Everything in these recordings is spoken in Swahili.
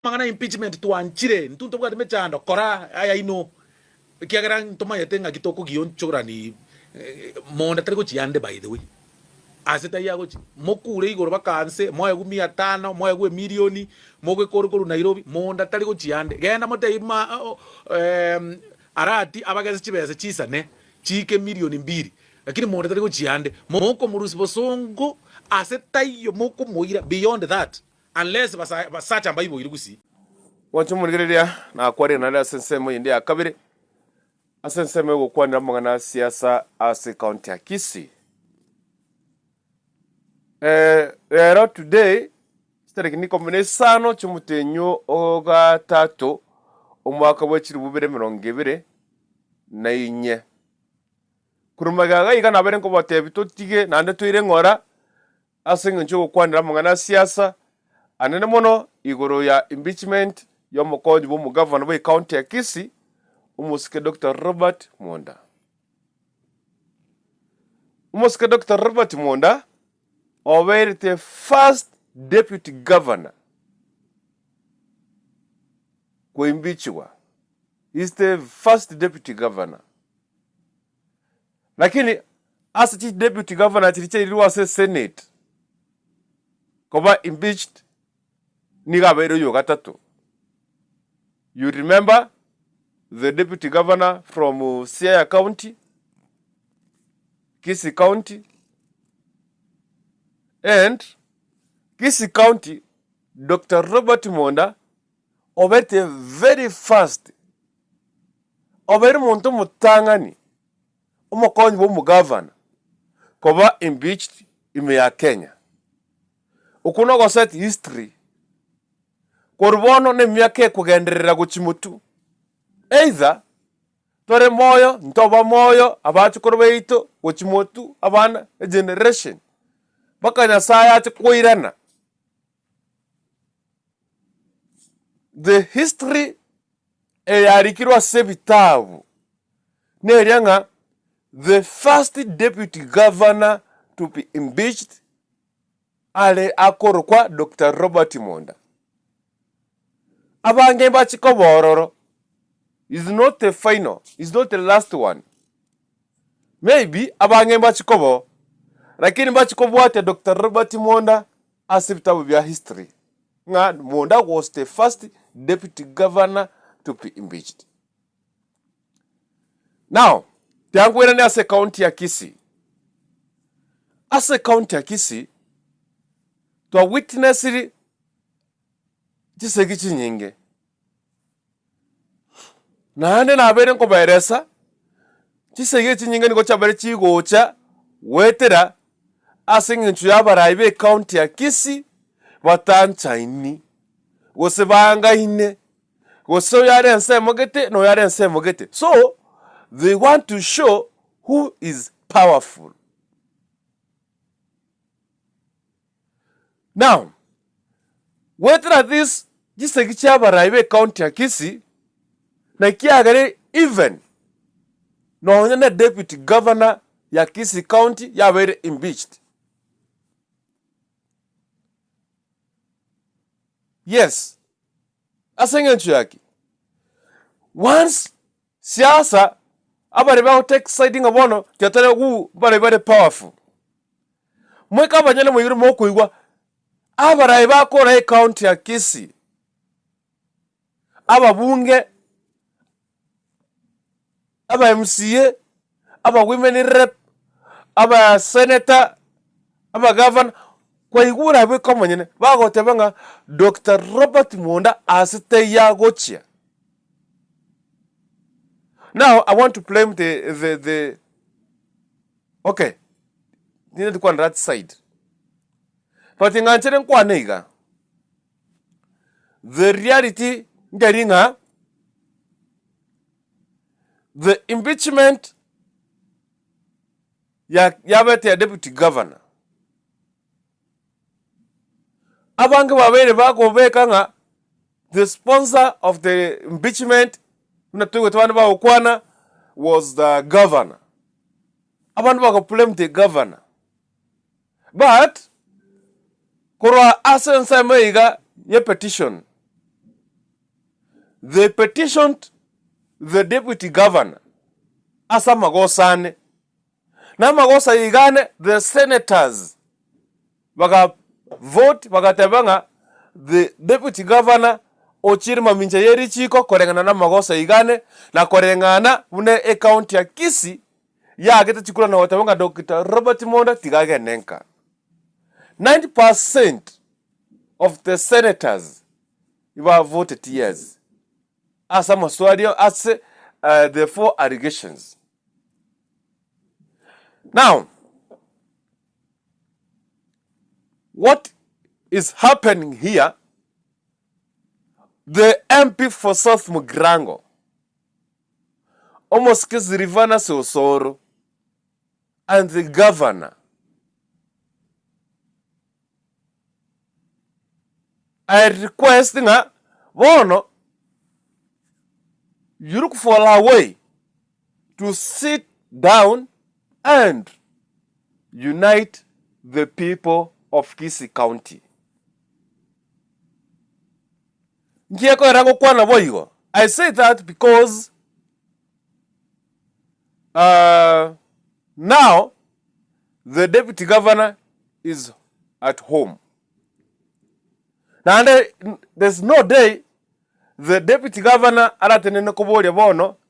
mangana impeachment tuanchire ntunto bwa mechando kora aya ino kiagara ntoma yatenga kitoko gionchora ni monda tari kuchiande by the way aseta yago mokure igoro bakanse moya gu 500 moya gu milioni mogwe koru Nairobi monda tari kuchiande genda mote ima arati abageze chibese chisane chike milioni 2 lakini monda tari kuchiande moko murusi bosongo aseta yo moko moira beyond that unless basacha mbayibo iri gusi wanchu murigereria na kwari na la sensemo indi akabire asensemo go kwanira mangana siasa ase county ya Kisii rero today stariki ni komune sano chumutenyo oga tato umwaka w'ekiri 2024 kurumagaga igana bere ngo batebi totige nande tuire ngora asenga ncho kwanira mangana siasa anene mono igoro ya impeachment yo mukonji bo mu governor we county ya Kisii umusike Dr. Robert Monda. Umusike Dr. Robert Monda over the first deputy governor ko impeachwa. He's the first deputy governor. Lakini as chief deputy governor tilichiriwa se senate koba impeached niga bero yo gatatu. You remember the deputy governor from Siaya County, Kisii County, and Kisii County, Dr. Robert Monda, over the very first, over monto mutangani, umukonyi bo governor, koba impeached ime ya Kenya. Ukuno go set history. Korbono ne myake kugenderera guchimutu. Either tore moyo ntoba moyo abachu korbeito guchimutu abana a generation. Baka Nyasaye ati kuirana. The history yarikirwa sebitabu. Nerianga the first deputy governor to be impeached ale akorokwa Dr. Robert Monda. Abange bachiko bororo is not the final, is not the last one. Maybe abange bachiko bo, lakini bachiko bwate Dr. Robert Monda asibita bya history. Nga Monda was the first deputy governor to be impeached. Now, tiangwena ni ase county ya Kisii. Ase county ya Kisii, to witness it chisegi chinyinge. Nande na bere nko bairesa chisegi chinyinge niko chabere chigocha wetera asinga nchu yabaraibe county ya Kisii batancha ini wose banga ine wose yare nse mogete no yare nse mogete. So they want to show who is powerful. Now, whether this chisegi county ya Kisii na kiagare even no nyane deputy governor ya Kisii county ya very impeached. Yes. Asenge nchu yaki. Once siasa abari ba take siding abono kyatare gu bari powerful. Mweka banyale muyiro mokuigwa abarayi bakora county ya Kisii ababunge aba MCA aba women rep aba senator aba governor kwa igura be komonyene bagotebanga Dr. Robert Monda asite yagochia. Now I want to blame the okay, need to go on that side. But in answering Kwanega, the reality ngaringa the impeachment yabete deputy governor. Abange babere bakobeka nga the sponsor of the impeachment was the governor. Abantu bako blame the governor. But Korwa asensa meiga ye petition they petitioned the deputy governor asa magosane na magosa igane the senators baka vote bakatebanga the deputy governor ochirima minja yeri chiko korengana na magosa igane na korengana une county ya Kisii ya agete chikula na watebanga Dr. Robert Monda tigage nenka 90% of the senators were voted yes asa maswali as the 4 allegations. Now, what is happening here? The MP for South Mugrango, almost Silvanus Osoro, and the governor are requesting you look for a way to sit down and unite the people of Kisii County. I say that because now the deputy governor is at home. Now there's no day the deputy governor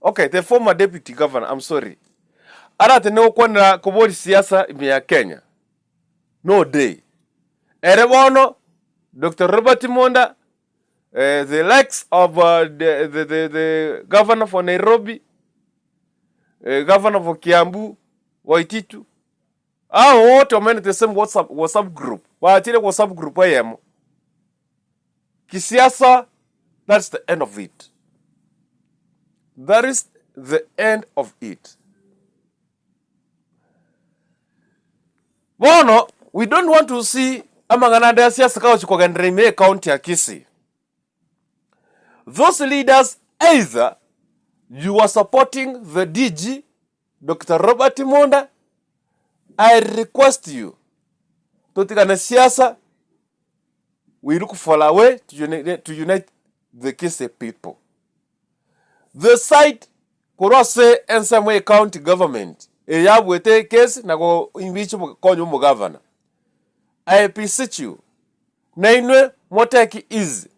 okay, the former deputy governor, I'm sorry. Siasa ya Kenya. No day. Erebono, Dr. Robert Monda, the likes of the governor for Nairobi, governor for Kiambu, Waititu. Wote wamene the same WhatsApp group. Waachile WhatsApp group wayemo. Kisiasa, that's the end of it. That is the end of it. Bono, we don't want to see amangana siasa kao chikogendreme county ya Kisii. Those leaders, either you are supporting the DG, Dr. Robert Monda, I request you to take an siasa. We look for a way to unite the Kisii people. The side kurose in some way county government. Wete case na go impeach konyo governor. I beseech you. Nainwe moteki easy.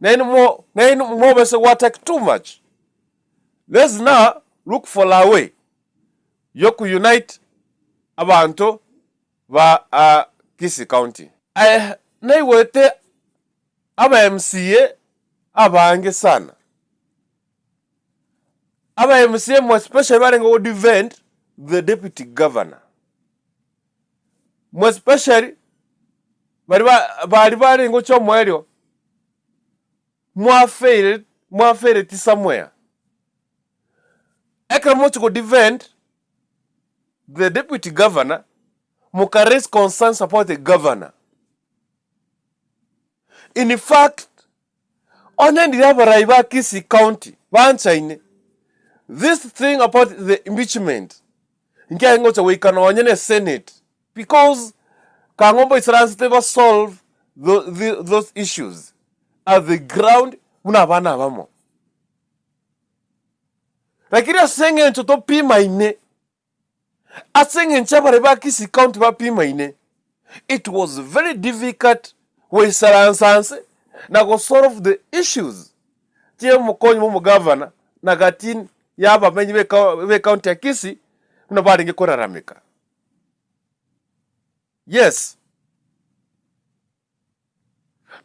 Nainu more bese watake too much. Let's now look for a way. Yoku unite abantu va Kisii County. Naiwete aba MCA abange sana. Aba MCA mo especially barengo defend the deputy governor. Mo especially bari barengo chomwelio mo failed ti somewhere. Ekra mo to defend the deputy governor, mo raise concerns about the governor. In fact, onye ndiyabara Kisii County banchaine this thing about the impeachment ngiyangocha we can onye Senate because kangombo is never solve those issues at the ground una bana bamo lakini asenge nchoto pima ine asenge nchabara Kisii County ba pima ine. It was very difficult we saransanse na go solve the issues tie mukonyi mu governor na gatin yaba menyi we county ya Kisii una bari ngekora ramika. Yes,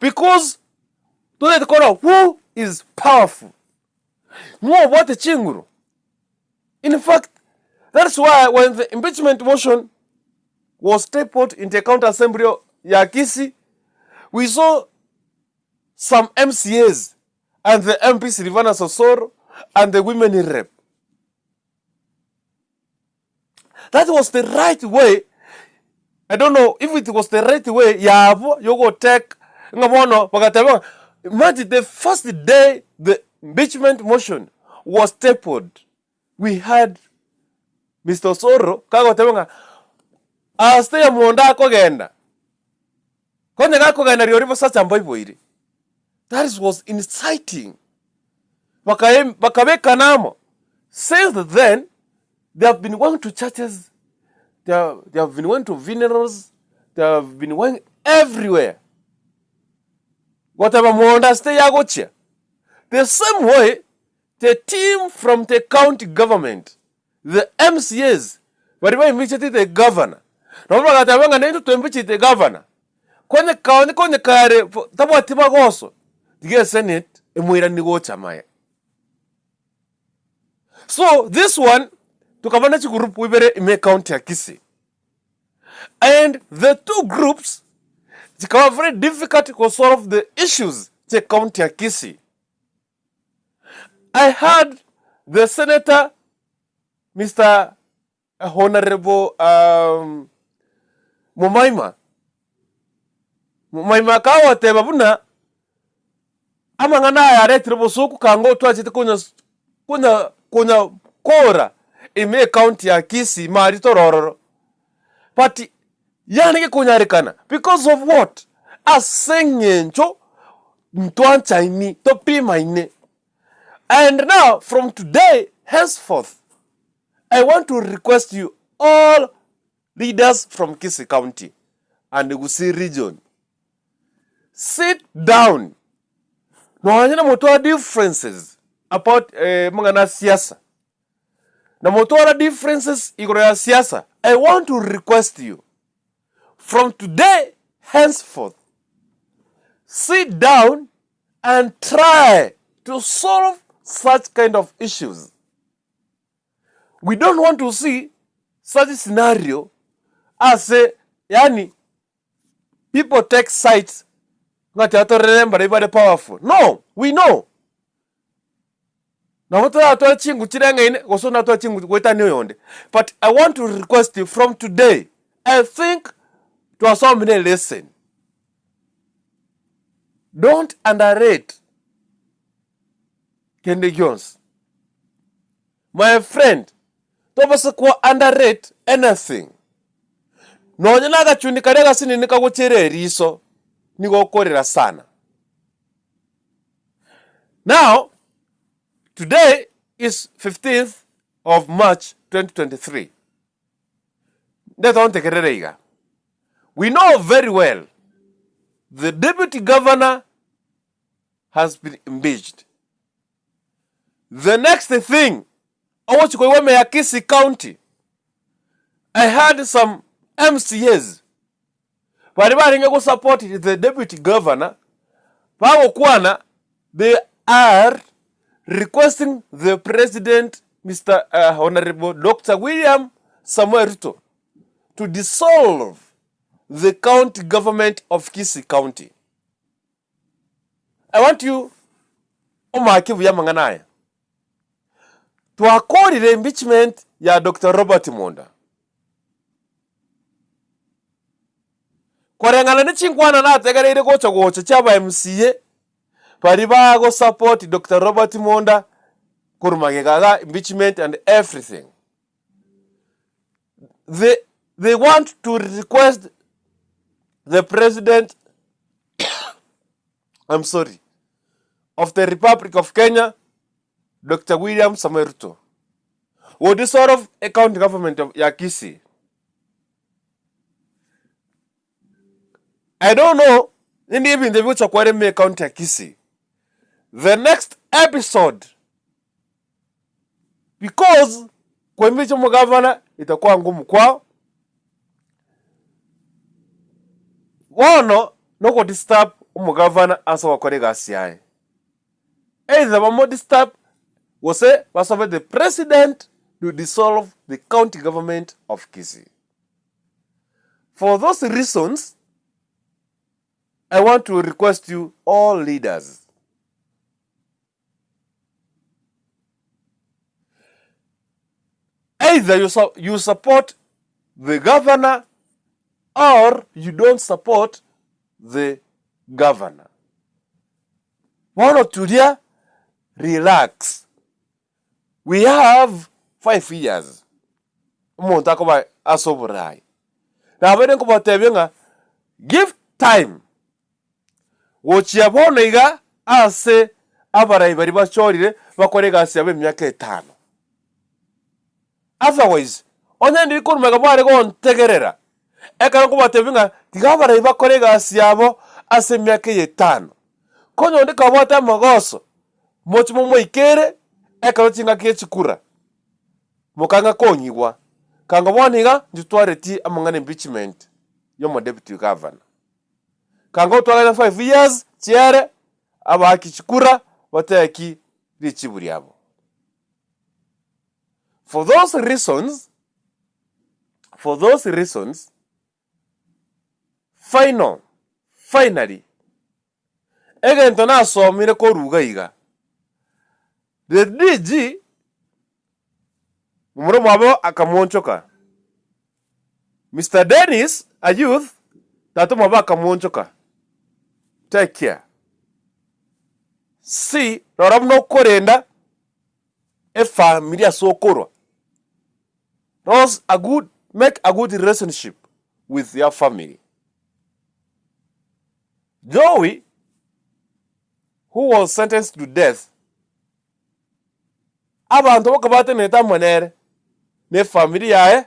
because to let kora who is powerful more what the chinguru. In fact, that's why when the impeachment motion was tabled in the county assembly ya Kisii, we saw some MCAs and the MP Silvanus Osoro and the women in rep. That was the right way. I don't know if it was the right way. Yabo, you go take ngamono bakateba. Imagine the first day the impeachment motion was tabled, we had Mr. Osoro kago tebanga stay Monda kogenda. Konye gako gana riorivo sacha mboibo iri. That was inciting. Wakaweka namo. Since then, they have been going to churches, they have been going to funerals, they have been going everywhere. Whatever Monda stay yagocha. The same way, the team from the county government, the MCAs, whatever impeached the governor. Na wakatawanga nendo to impeach the governor. Kwenye kare tabo atiba goso. The Senate emwira nigocha maya. So this one tukavana chikurupu wibere ime county ya Kisii. And the two groups zikawa very difficult to solve the issues che county ya Kisii. I heard the senator, Mr. Honorable Mumaima kawa teba buna amangana ya retribo suku kango twachite kunya kora ime county ya Kisii mari torororo. But yani kunyarikana because of what? Asengencho mtwancha ini to pima ine. And now, from today, henceforth, I want to request you, all leaders from Kisii County and the Kisii region, sit down. No hanyana motoa differences about mangana siasa. Na motoa differences igoroya siasa. I want to request you, from today, henceforth, sit down and try to solve such kind of issues. We don't want to see such a scenario as people take sides not to remember everybody powerful. No, we know. But I want to request you from today, I think to a so many listen. Don't underrate Kendi Jones. My friend, don't underrate anything. No nyanaga chunikarega sini nikaguchere riso nigokorera sana. Now, today is 15th of March 2023. We know very well the deputy governor has been impeached. The next thing, I want to go to Kisii County. I had some MCAs. But they supported the deputy governor. They are requesting the president, Mr. Honorable Dr. William Samuel Ruto, to dissolve the county government of Kisii County. I want you, Omakivu Yamanganaya, to accord the impeachment ya Dr. Robert Monda. Kwarengana ni chingwana na tegere ile gocha chaba MCA pariba go support Dr. Robert Monda kurumagega impeachment and everything. They want to request the president I'm sorry, of the Republic of Kenya, Dr. William Samuel Ruto, would dissolve a county government of Kisii. I don't know, even the future Kwareme County Kisii. The next episode, because kwa mbicho mgavana itakuwa ngumu kwao, wano no disturb umugavana asa wakorega asiae. Either wamo disturb wase wasabe the president to dissolve the county government of Kisii. For those reasons, I want to request you, all leaders, either you support the governor or you don't support the governor. One or two there, relax. We have 5 years. Montakoba asoburai. Now when you give time. Wochiabonega ase abarai bari bachorire bakore gasi yabe emyaka 5. Otherwise onye ndi kurumega bare gontegerera ekara ko batebinga tigabarai bakore gasi yabo ase emyaka 5 konyo ndi kabota magoso mochimo moikere ekaro chinga kiechikura mukanga konyigwa kanga boniga njutware ti amangane impeachment yomo deputy governor kanga utwagana 5 years chiere abakichikura bateki richiburi yabo. For those reasons, finally egento na somire ko rugaiga the DG mumuro mwabo akamonchoka Mr. Dennis, a youth, tatu mwabo akamonchoka. Take care. See, roram no korenda e familia sokorwa. Make a good relationship with your family. Joey, who was sentenced to death, abantu bakabate neta manere ne family yae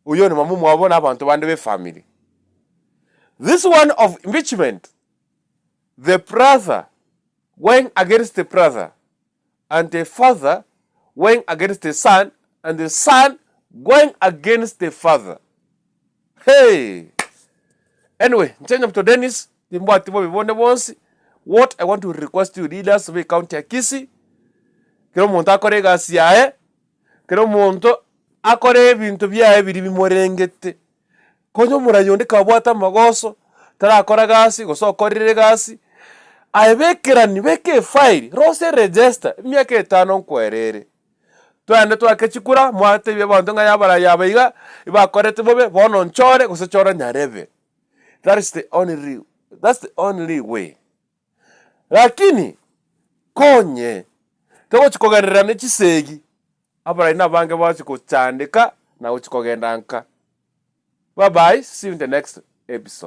uyo ni mamu mwabo na abantu bande be family. This one of impeachment, the brother going against the brother and the father going against the son and the son going against the father. Hey, anyway, change up to Dennis. What I want to request you leaders of the county Kisii, kero muntu akore gasi yae, kero muntu akore ebintu byae biri bimorengete. Konyo murayonde kabwata magoso, tara akora gasi, goso akorire gasi. Ayebekerani beke file, rose register, myaka 5 nkwerere. Twande twakechikura mwate bye bantu nga yabara yabaiga, ibakorete bobe bono nchore goso chora nyarebe. That's the only way. Lakini konye tego chikogerera ne chisegi abara ina bange bachiko chandika na uchikogendanka. Bye bye, see you in the next episode.